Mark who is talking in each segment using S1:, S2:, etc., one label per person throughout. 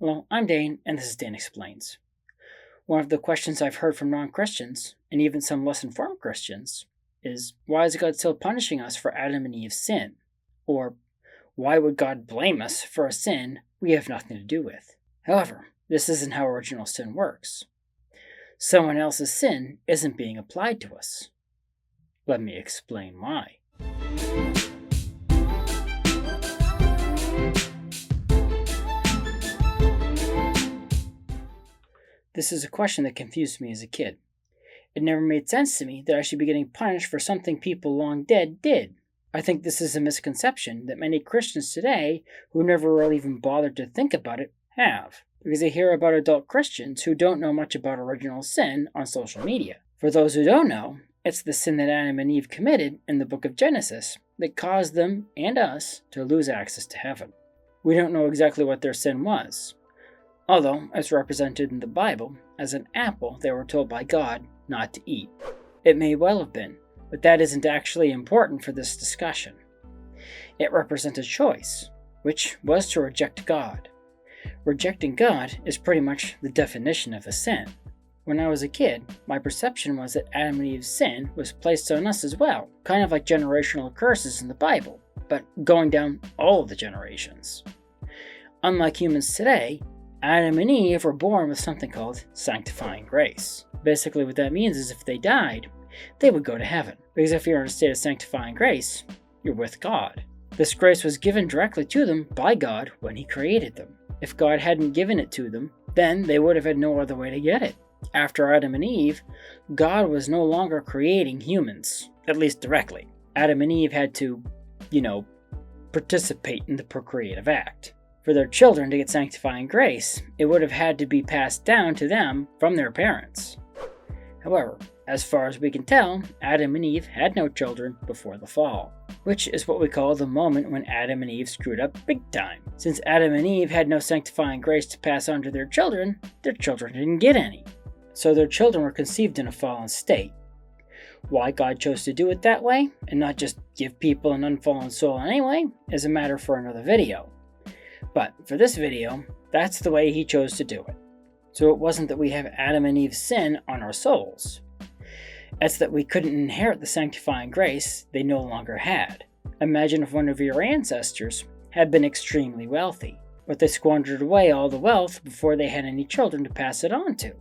S1: Hello, I'm Dane, and this is Dan Explains. One of the questions I've heard from non-Christians, and even some less informed Christians, is why is God still punishing us for Adam and Eve's sin? Or why would God blame us for a sin we have nothing to do with? However, this isn't how original sin works. Someone else's sin isn't being applied to us. Let me explain why. This is a question that confused me as a kid. It never made sense to me that I should be getting punished for something people long dead did. I think this is a misconception that many Christians today, who never really even bothered to think about it, have, because they hear about adult Christians who don't know much about original sin on social media. For those who don't know, it's the sin that Adam and Eve committed in the book of Genesis that caused them and us to lose access to heaven. We don't know exactly what their sin was, although it's represented in the Bible as an apple they were told by God not to eat. It may well have been, but that isn't actually important for this discussion. It represents a choice, which was to reject God. Rejecting God is pretty much the definition of a sin. When I was a kid, my perception was that Adam and Eve's sin was placed on us as well, kind of like generational curses in the Bible, but going down all of the generations. Unlike humans today, Adam and Eve were born with something called sanctifying grace. Basically what that means is if they died, they would go to heaven. Because if you're in a state of sanctifying grace, you're with God. This grace was given directly to them by God when He created them. If God hadn't given it to them, then they would have had no other way to get it. After Adam and Eve, God was no longer creating humans, at least directly. Adam and Eve had to, participate in the procreative act. For their children to get sanctifying grace, it would have had to be passed down to them from their parents. However, as far as we can tell, Adam and Eve had no children before the fall, which is what we call the moment when Adam and Eve screwed up big time. Since Adam and Eve had no sanctifying grace to pass on to their children didn't get any. So their children were conceived in a fallen state. Why God chose to do it that way, and not just give people an unfallen soul anyway, is a matter for another video. But for this video, that's the way He chose to do it. So it wasn't that we have Adam and Eve's sin on our souls. It's that we couldn't inherit the sanctifying grace they no longer had. Imagine if one of your ancestors had been extremely wealthy, but they squandered away all the wealth before they had any children to pass it on to.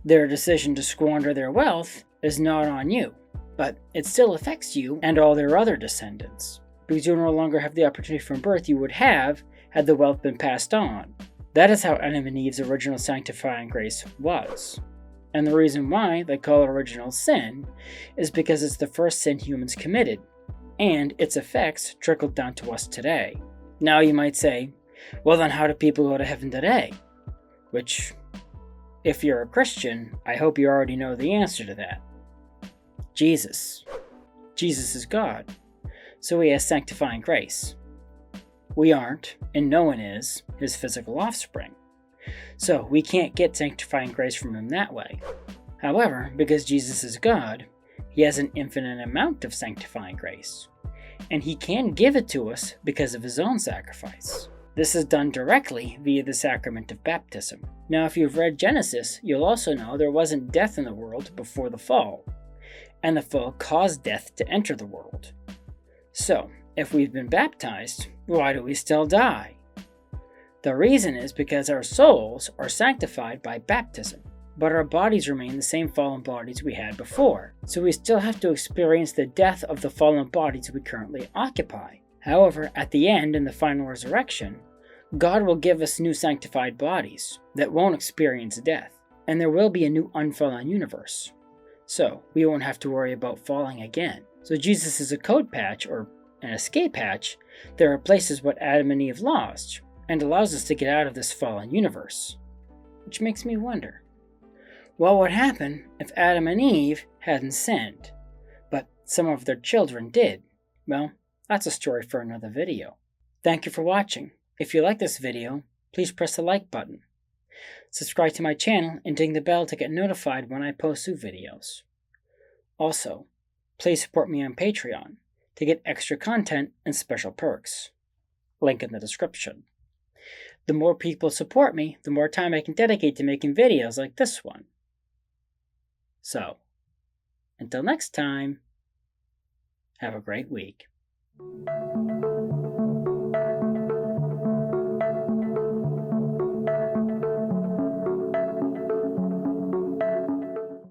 S1: Their decision to squander their wealth is not on you, but it still affects you and all their other descendants, because you no longer have the opportunity from birth you would have had the wealth been passed on. That is how Adam and Eve's original sanctifying grace was. And the reason why they call it original sin is because it's the first sin humans committed, and its effects trickled down to us today. Now you might say, well then how do people go to heaven today? Which, if you're a Christian, I hope you already know the answer to that. Jesus. Jesus is God, so He has sanctifying grace. We aren't, and no one is, His physical offspring. So we can't get sanctifying grace from Him that way. However, because Jesus is God, He has an infinite amount of sanctifying grace, and He can give it to us because of His own sacrifice. This is done directly via the sacrament of baptism. Now, if you've read Genesis, you'll also know there wasn't death in the world before the fall, and the fall caused death to enter the world. So, if we've been baptized, why do we still die? The reason is because our souls are sanctified by baptism, but our bodies remain the same fallen bodies we had before, so we still have to experience the death of the fallen bodies we currently occupy. However, at the end, in the final resurrection, God will give us new sanctified bodies that won't experience death, and there will be a new unfallen universe. So, we won't have to worry about falling again. So Jesus is a code patch, or an escape hatch, that replaces what Adam and Eve lost, and allows us to get out of this fallen universe. Which makes me wonder, what would happen if Adam and Eve hadn't sinned, but some of their children did? Well, that's a story for another video. Thank you for watching. If you like this video, please press the like button. Subscribe to my channel and ding the bell to get notified when I post new videos. Also, please support me on Patreon to get extra content and special perks. Link in the description. the more people support me, the more time I can dedicate to making videos like this one. So, until next time, have a great week.